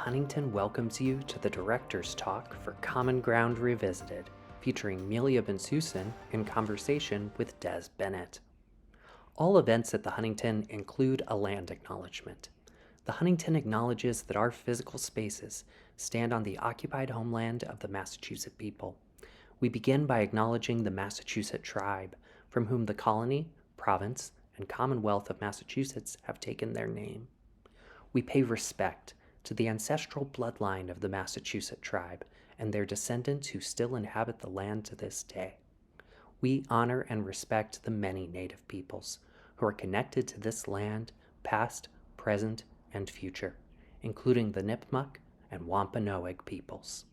Huntington welcomes you to the Director's Talk for Common Ground Revisited, featuring Melia Bensussen in conversation with Des Bennett. All events at the Huntington include a land acknowledgement. The Huntington acknowledges that our physical spaces stand on the occupied homeland of the Massachusetts people. We begin by acknowledging the Massachusetts tribe, from whom the colony, province, and Commonwealth of Massachusetts have taken their name. We pay respect to the ancestral bloodline of the Massachusetts tribe and their descendants who still inhabit the land to this day. We honor and respect the many Native peoples who are connected to this land, past, present, and future, including the Nipmuc and Wampanoag peoples.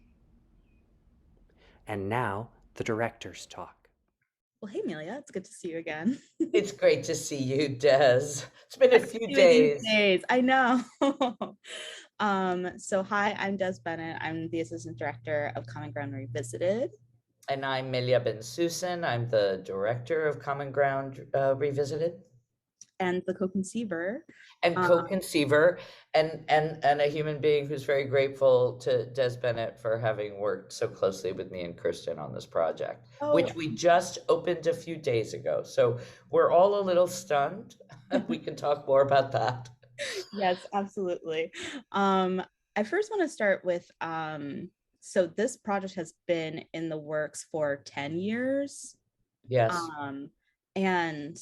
And now, the Director's Talk. Well, hey, Melia, it's good to see you again. It's great to see you, Des. It's been a few days. I know. So hi, I'm Des Bennett. I'm the Assistant Director of Common Ground Revisited. And I'm Melia Bensussen. I'm the Director of Common Ground Revisited. And the co-conceiver. And co-conceiver, and a human being who's very grateful to Des Bennett for having worked so closely with me and Kirsten on this project, which we just opened a few days ago. So we're all a little stunned. We can talk more about that. Yes, absolutely. I first want to start with, so this project has been in the works for 10 years. Yes. And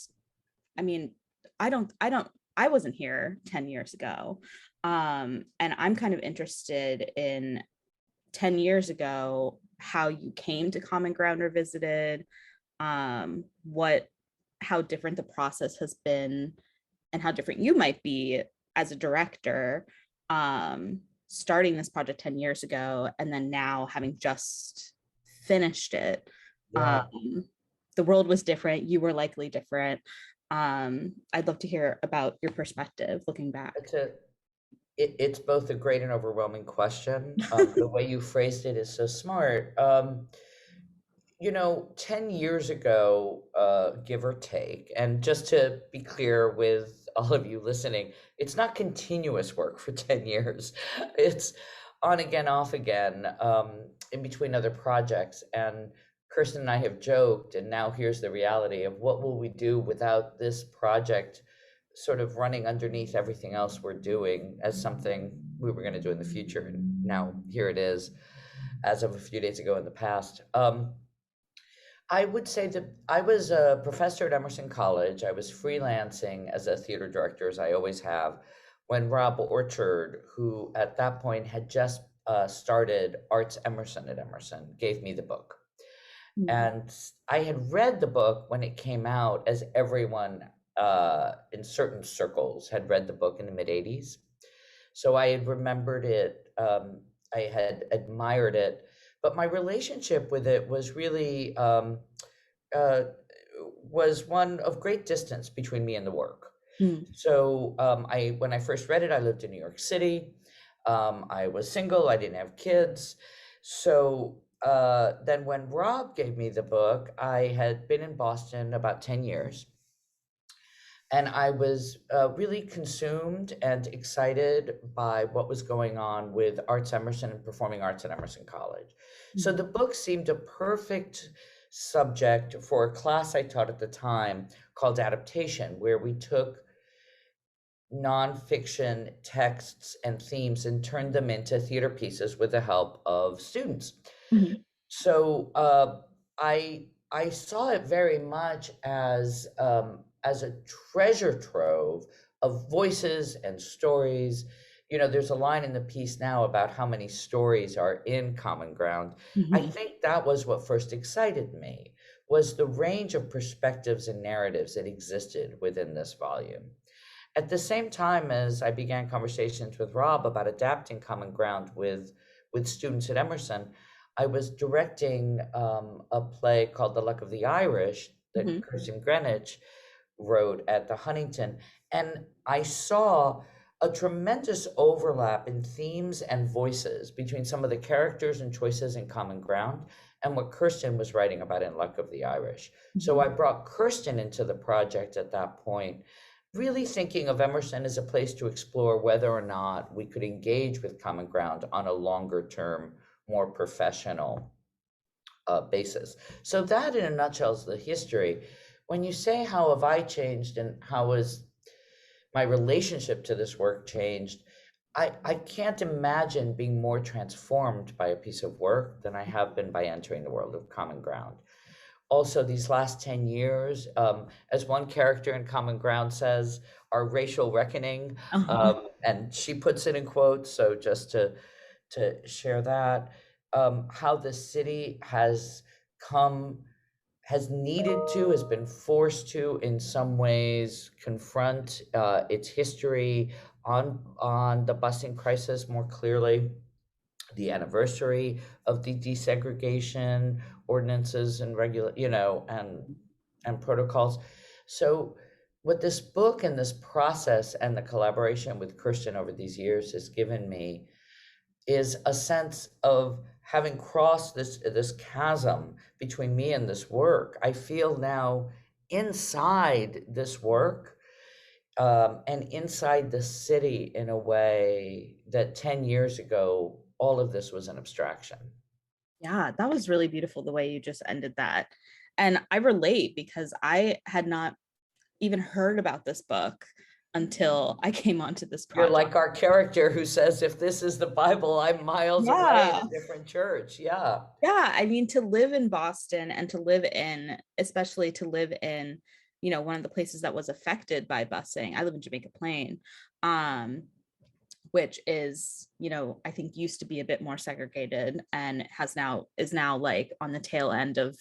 I mean, I wasn't here 10 years ago. And I'm kind of interested in 10 years ago, how you came to Common Ground Revisited, how different the process has been, and how different you might be as a director, starting this project 10 years ago, and then now having just finished it. Yeah. The world was different. You were likely different. I'd love to hear about your perspective looking back. It's both a great and overwhelming question. The way you phrased it is so smart. 10 years ago, give or take, and just to be clear with all of you listening, it's not continuous work for 10 years. It's on again, off again, in between other projects. And Kirsten and I have joked, and now here's the reality of what will we do without this project sort of running underneath everything else we're doing as something we were going to do in the future. And now here it is, as of a few days ago in the past. I would say that I was a professor at Emerson College. I was freelancing as a theater director, as I always have, when Rob Orchard, who at that point had just started Arts Emerson at Emerson, gave me the book. And I had read the book when it came out, as everyone in certain circles had read the book in the mid-'80s. So I had remembered it, I had admired it, but my relationship with it was really, was one of great distance between me and the work. So when I first read it, I lived in New York City. I was single, I didn't have kids. So then when Rob gave me the book, I had been in Boston about 10 years. And I was really consumed and excited by what was going on with Arts Emerson and performing arts at Emerson College. So the book seemed a perfect subject for a class I taught at the time called Adaptation, where we took nonfiction texts and themes and turned them into theater pieces with the help of students. So I saw it very much as a treasure trove of voices and stories. There's a line in the piece now about how many stories are in Common Ground. I think that was what first excited me, was the range of perspectives and narratives that existed within this volume. At the same time as I began conversations with Rob about adapting Common Ground with students at Emerson, I was directing a play called The Luck of the Irish that Kirsten Greenwich wrote at the Huntington. And I saw a tremendous overlap in themes and voices between some of the characters and choices in Common Ground and what Kirsten was writing about in Luck of the Irish. So I brought Kirsten into the project at that point really thinking of Emerson as a place to explore whether or not we could engage with common ground on a longer term, more professional basis. So that in a nutshell is the history. When you say how have I changed and how has my relationship to this work changed, I can't imagine being more transformed by a piece of work than I have been by entering the world of common ground. Also, these last 10 years, as one character in Common Ground says, our racial reckoning, Uh-huh. and she puts it in quotes, so just to share that, how the city come, has needed to, has been forced to, in some ways, confront its history on the busing crisis more clearly, the anniversary of the desegregation ordinances and and protocols. So what this book and this process and the collaboration with Kirsten over these years has given me is a sense of having crossed this chasm between me and this work. I feel now inside this work, and inside the city in a way that 10 years ago, all of this was an abstraction. Yeah, that was really beautiful the way you just ended that. And I relate because I had not even heard about this book until I came onto this You're project. like our character who says, if this is the Bible, I'm miles away in Yeah. a different church. Yeah. Yeah. I mean, to live in Boston and to live in, especially to live in, one of the places that was affected by busing. I live in Jamaica Plain, which is, I think used to be a bit more segregated and is now like on the tail end of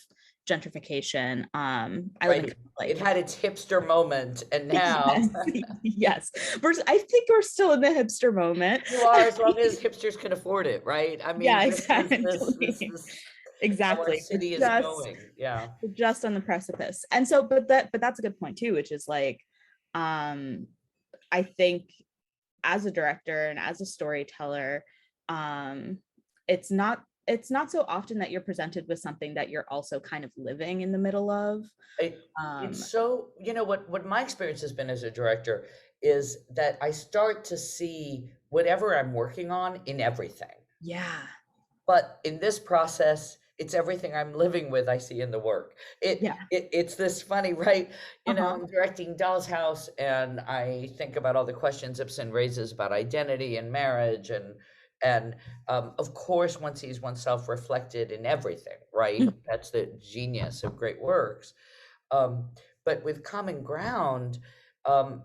gentrification. I live in Right. like It had its hipster moment, and now yes, yes. I think we're still in the hipster moment. you are, as long as hipsters can afford it, right? I mean, Yeah, this is exactly. how our Exactly. city is going. Yeah. We're just on the precipice. And so, but that's a good point too, which is like, um, I think as a director and as a storyteller, um, it's not so often that you're presented with something that you're also kind of living in the middle of. It's Um, so, what my experience has been as a director is that I start to see whatever I'm working on in everything. yeah, But in this process, it's everything I'm living with I see in the work. yeah, It's this funny, right? uh-huh, I'm directing Doll's House, and I think about all the questions Ibsen raises about identity and marriage, and of course one sees oneself reflected in everything, right? That's the genius of great works. Um, but with Common Ground,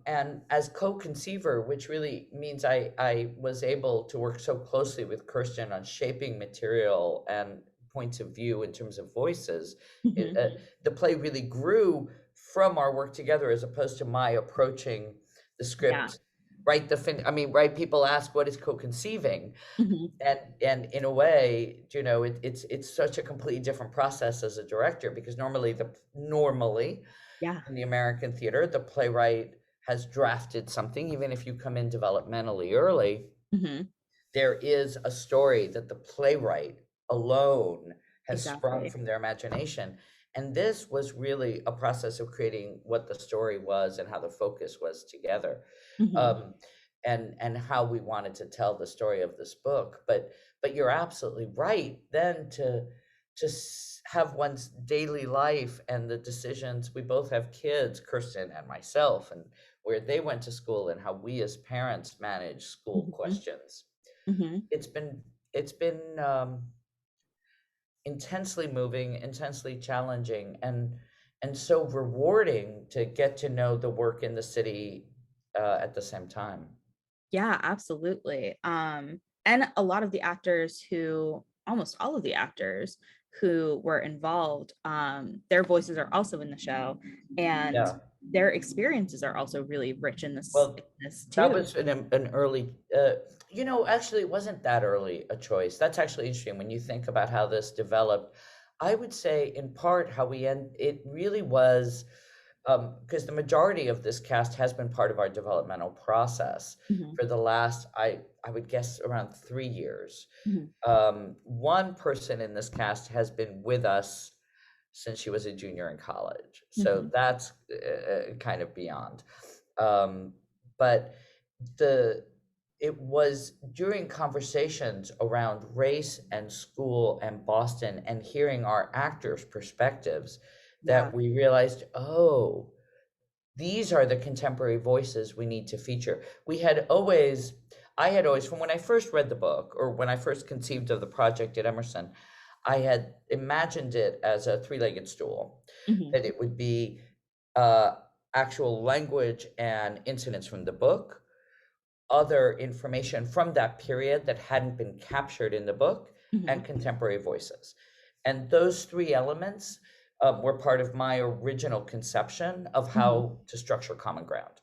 and as co-conceiver, which really means I was able to work so closely with Kirsten on shaping material and points of view in terms of voices, mhm, the play really grew from our work together as opposed to my approaching the yeah, script. Right, right, people ask what is co-conceiving, mhm, and in a way, it's such a completely different process as a director, because normally yeah, in the American theater, the playwright has drafted something. Even if you come in developmentally early, mhm, there is a story that the playwright alone has sprung exactly. from their imagination. And this was really a process of creating what the story was and how the focus was together, Mhm, um, and how we wanted to tell the story of this book. But you're absolutely right. Then to just have one's daily life and the decisions. We both have kids, Kirsten and myself, and where they went to school and how we as parents manage school mhm, questions. mhm. It's been intensely moving, intensely challenging, and so rewarding to get to know the work in the city at the same time. Yeah, absolutely. And a lot of the actors who, almost all of the actors who were involved, their voices are also in the show, and Yeah. their experiences are also really rich in Well, this that too. was an early, actually, it wasn't that early a choice. That's actually interesting when you think about how this developed. I would say, in part, it really was, because the majority of this cast has been part of our developmental process Mhm, for the last, I would guess, around 3 years. mhm, One person in this cast has been with us since she was a junior in college, so mhm, that's kind of beyond. But the it was during conversations around race and school and Boston and hearing our actors' perspectives Yeah. that we realized, oh, these are the contemporary voices we need to feature. I had always, from when I first read the book or when I first conceived of the project at Emerson, I had imagined it as a three-legged stool, Mhm. that it would be uh, actual language and incidents from the book, other information from that period that hadn't been captured in the book, and Mhm. contemporary voices. And those three elements were part of my original conception of Mhm. how to structure Common Ground,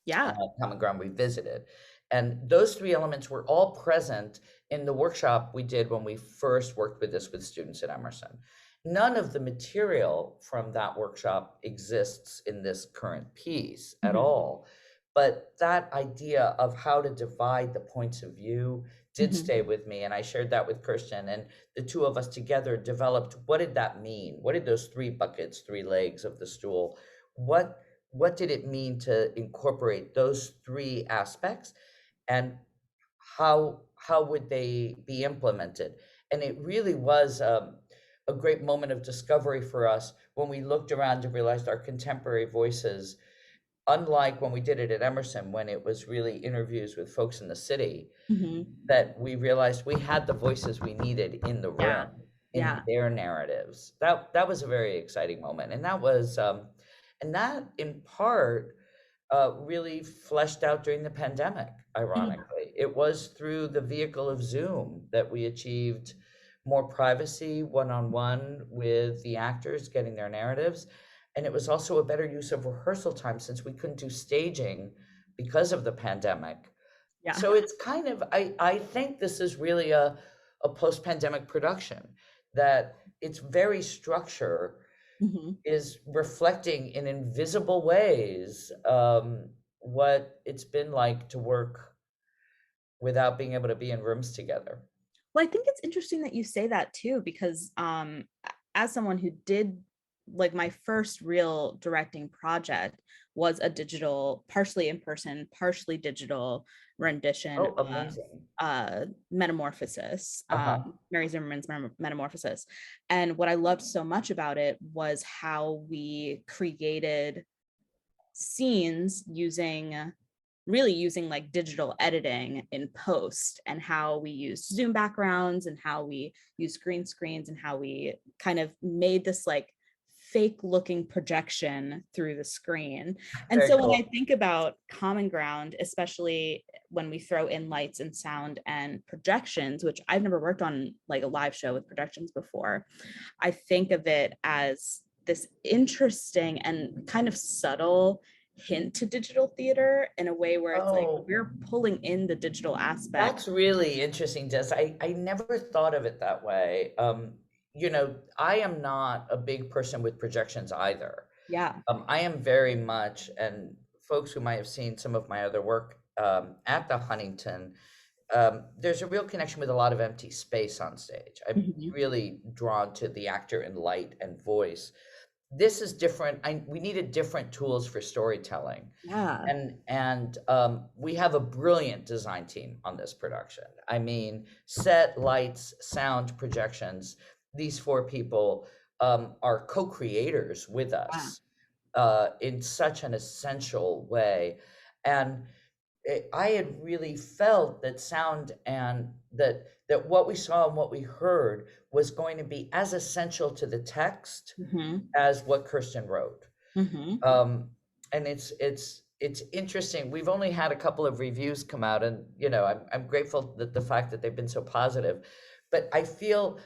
Yeah. Common Ground Revisited. And those three elements were all present in the workshop we did when we first worked with this with students at Emerson. None of the material from that workshop exists in this current piece at Mhm. all. But that idea of how to divide the points of view did Mhm. stay with me. And I shared that with Kirsten. And the two of us together developed, what did that mean? What did those three buckets, three legs of the stool, what did it mean to incorporate those three aspects, and how would they be implemented? And it really was a great moment of discovery for us when we looked around and realized our contemporary voices, unlike when we did it at Emerson, when it was really interviews with folks in the city, Mhm. that we realized we had the voices we needed in the Yeah. room, in Yeah. their narratives. That was a very exciting moment, and that in part really fleshed out during the pandemic, Yeah. ironically. It was through the vehicle of Zoom that we achieved more privacy one-on-one with the actors getting their narratives. And it was also a better use of rehearsal time since we couldn't do staging because of the pandemic. Yeah. So it's kind of, I think this is really a post-pandemic production, that its very structure Mhm. is reflecting in invisible ways what it's been like to work without being able to be in rooms together. Well, I think it's interesting that you say that too, because as someone who did, like, my first real directing project was a digital, partially in person, partially digital rendition Oh, of amazing. Metamorphosis, Uh-huh. Mary Zimmerman's Metamorphosis. And what I loved so much about it was how we created scenes using like digital editing in post, and how we used Zoom backgrounds and how we used green screens and how we kind of made this like fake looking projection through the screen. And Very so when I cool. think about Common Ground, especially when we throw in lights and sound and projections, which I've never worked on like a live show with projections before, I think of it as this interesting and kind of subtle hint to digital theater in a way where it's like Oh, we're pulling in the digital aspect. that's really interesting, Des. I never thought of it that way. I am not a big person with projections either. Yeah. I am very much, and folks who might have seen some of my other work at the Huntington, there's a real connection with a lot of empty space on stage. I'm Mhm. really drawn to the actor in light and voice. This is different. We needed different tools for storytelling, Yeah. and we have a brilliant design team on this production. I mean, set, lights, sound, projections. These four people are co-creators with Yeah. us in such an essential way. And I had really felt that sound and that what we saw and what we heard was going to be as essential to the text Hmm. as what Kirsten wrote. Hmm. Um, and it's interesting. We've only had a couple of reviews come out, and I'm grateful that the fact that they've been so positive. But I feel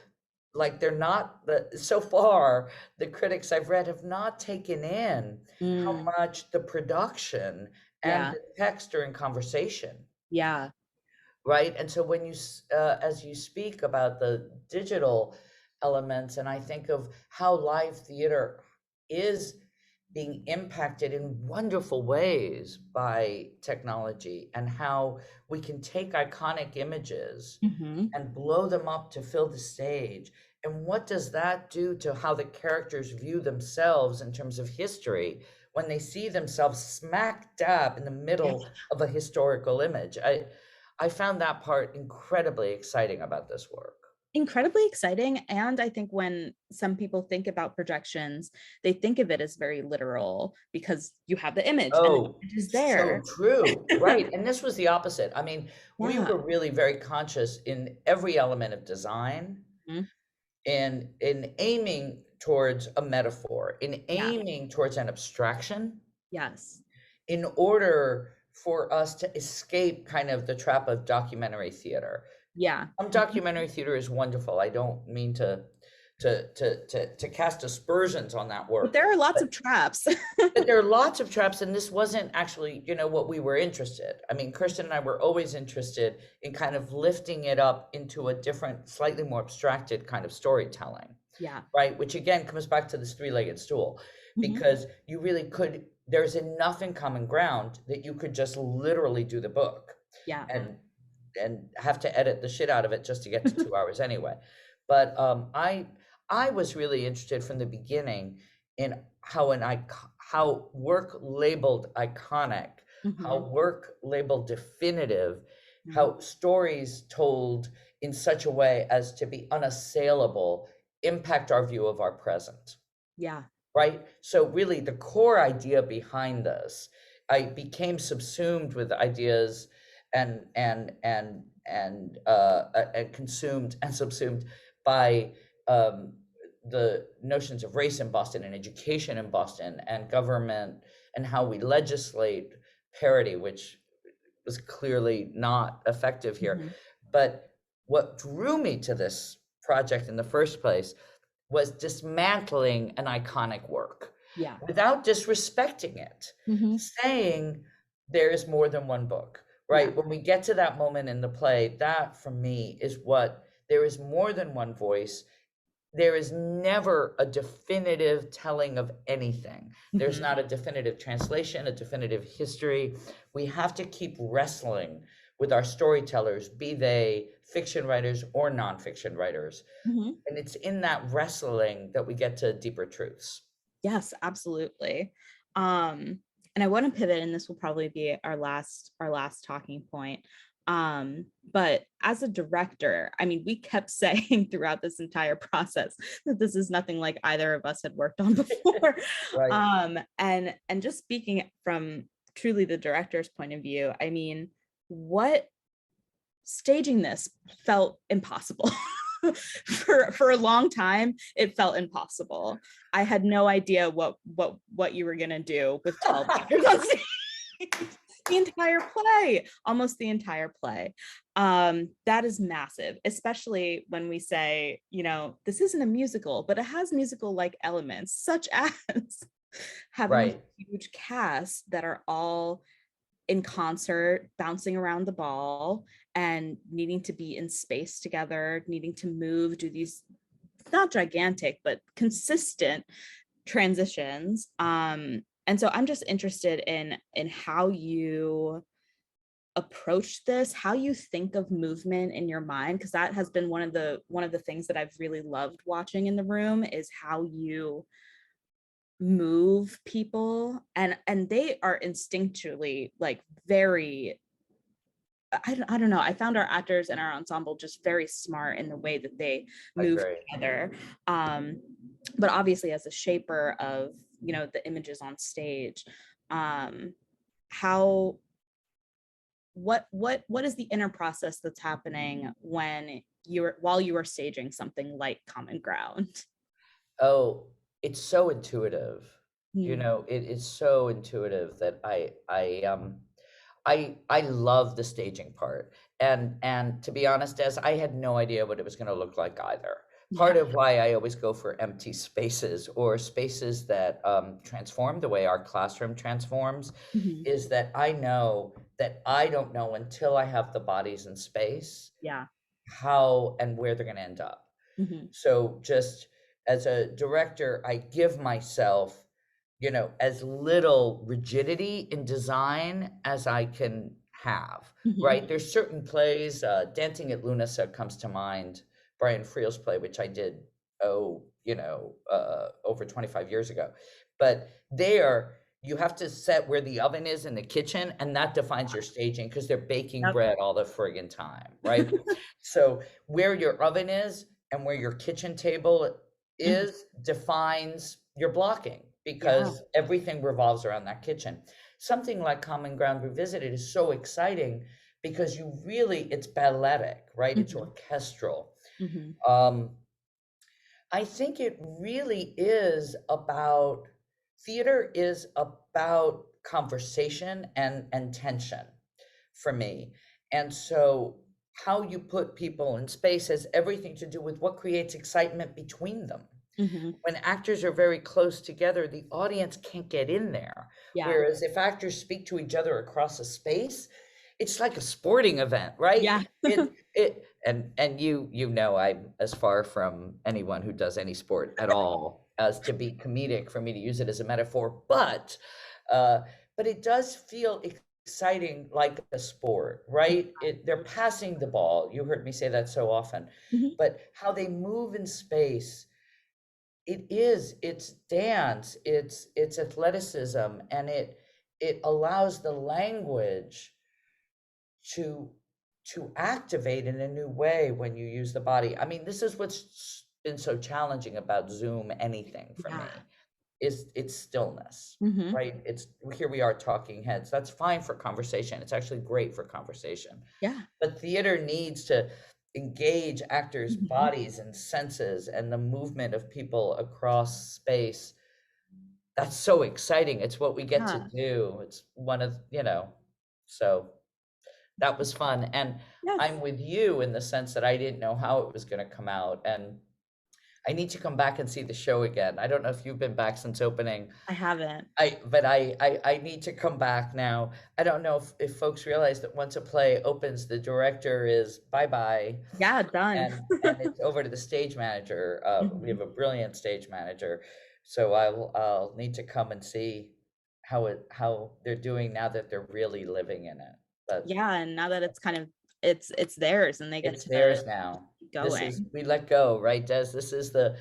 like they're not so far, the critics I've read have not taken in how Mm. much the production and Yeah. the text are in conversation, Yeah. right? And so when as you speak about the digital elements, and I think of how live theater is being impacted in wonderful ways by technology, and how we can take iconic images Hmm. and blow them up to fill the stage. And what does that do to how the characters view themselves in terms of history when they see themselves smack dab in the Yeah. middle of a historical image. I found that part incredibly exciting about this work. Incredibly exciting. And I think when some people think about projections, they think of it as very literal because you have the image and the Oh, image is so there. true. Right. And this was the opposite. I mean, we Yeah. were really very conscious in every element of design Mhm. and in aiming towards a metaphor, in Yeah. aiming towards an abstraction, Yes. in order for us to escape kind of the trap of documentary theater. Yeah. Some documentary theater is wonderful. I don't mean to cast aspersions on that But work, there are lots but of traps. but there are lots of traps, and this wasn't actually, what we were interested. I mean, Kirsten and I were always interested in kind of lifting it up into a different, slightly more abstracted kind of storytelling, Yeah. right? Which again comes back to this three-legged stool, Mhm. because you really could, there's enough in common ground that you could just literally do the book Yeah. and have to edit the shit out of it just to get to 2 hours anyway. But I was really interested from the beginning in how work labeled iconic, how Mhm. work labeled definitive, Mhm. how stories told in such a way as to be unassailable impact our view of our present, Yeah. right? So really the core idea behind this, I became subsumed with ideas and consumed and subsumed by um, the notions of race in Boston and education in Boston and government and how we legislate parity, which was clearly not effective here. Mhm. But what drew me to this project in the first place was dismantling an iconic work Yeah. without disrespecting it, Mhm. saying there is more than one book, Yeah. right? When we get to that moment in the play, that for me is what there is more than one voice. There is never a definitive telling of anything. There's Mhm. not a definitive translation, a definitive history. We have to keep wrestling with our storytellers, be they fiction writers or nonfiction writers. Mhm. And it's in that wrestling that we get to deeper truths. Yes, absolutely. And I want to pivot, and this will probably be our last talking point. But as a director, I mean, we kept saying throughout this entire process that this is nothing like either of us had worked on before. Right. And just speaking from truly the director's point of view, I mean, what staging this felt impossible. For a long time it felt impossible. I had no idea what you were going to do with 12 actors on stage. The entire play, almost the entire play. That is massive, especially when we say, this isn't a musical, but it has musical like elements, such as having a Right. huge cast that are all in concert, bouncing around the ball and needing to be in space together, needing to move, do these not gigantic, but consistent transitions. And so I'm just interested in how you approach this, how you think of movement in your mind, because that has been one of the things that I've really loved watching in the room is how you move people, and they are instinctually like very, I don't know. I found our actors and our ensemble just very smart in the way that they I move agree. together. But obviously, as a shaper of the images on stage, how what is the inner process that's happening when while you are staging something like Common Ground? Oh, it's so intuitive. Hmm. It is so intuitive that I love the staging part. And to be honest, as I had no idea what it was going to look like either. Part Yeah. of why I always go for empty spaces or spaces that transform the way our classroom transforms Mhm. is that I know that I don't know until I have the bodies in space Yeah. how and where they're going to end up. Mhm. So just as a director, I give myself, as little rigidity in design as I can have, Mhm. right? There's certain plays, Dancing at Lunasa comes to mind, Brian Friel's play, which I did, over 25 years ago. But there, you have to set where the oven is in the kitchen, and that defines your staging because they're baking Yep. bread all the friggin' time, right? So where your oven is and where your kitchen table is defines your blocking Yeah. because everything revolves around that kitchen. Something like Common Ground Revisited is so exciting because it's balletic, right? It's orchestral. Mhm. I think it really is about theater is about conversation and tension for me. And so how you put people in space has everything to do with what creates excitement between them. Mhm. When actors are very close together, the audience can't get in there. Yeah. Whereas if actors speak to each other across a space, it's like a sporting event, right? Yeah. And you know I'm as far from anyone who does any sport at all as to be comedic for me to use it as a metaphor, uh, but it does feel exciting like a sport, right? They're passing the ball. You heard me say that so often, Mhm. but how they move in space, it's dance, it's athleticism, and it allows the language to activate in a new way when you use the body. I mean, this is what's been so challenging about Zoom anything for Yeah. me is it's stillness, Mhm. right? It's here we are talking heads. That's fine for conversation. It's actually great for conversation. Yeah. But theater needs to engage actors' Mhm. bodies and senses and the movement of people across space. That's so exciting. It's what we get to Yeah. do. It's one of, so that was fun. And Yes. I'm with you in the sense that I didn't know how it was going to come out. And I need to come back and see the show again. I don't know if you've been back since opening. I haven't. I need to come back now. I don't know if folks realize that once a play opens, the director is bye-bye Yeah, done. and it's over to the stage manager. We have Mhm. a brilliant stage manager. So I'll need to come and see how they're doing now that they're really living in it. But Yeah, and now that it's kind of it's theirs and they get it's to theirs now. keep This is going. we let go, right, Des? This is the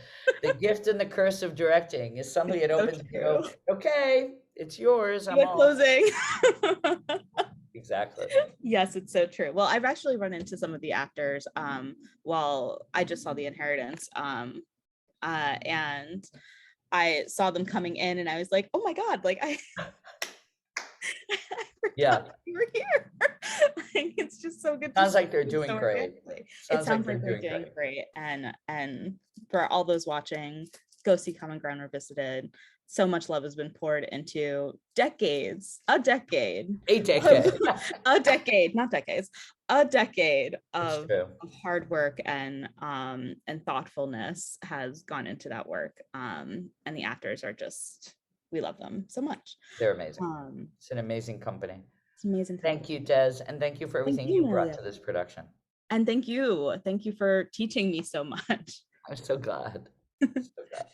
gift and the curse of directing is suddenly It's it so opens and you true. go, okay, it's yours. I'm The off. closing. Exactly. Yes, it's so true. Well, I've actually run into some of the actors while I just saw The Inheritance. And I saw them coming in and I was like, oh my God, like I Yeah. forgot you were here. Like it's just so good to Sounds see like they're you doing so great. organically. It Sounds like sounds they're like they're doing doing great. great. And for all those watching, go see Common Ground Revisited. So much love has been poured into a decade A decade. a decade, not decades, a decade It's of true. hard work and thoughtfulness has gone into that work. And the actors are just, we love them so much. They're amazing. Um, It's an amazing company. it's amazing. Thank you, Des, and thank you for Thank everything you, you brought Melia. to this production. And thank you for teaching me so much. I'm so glad. So glad.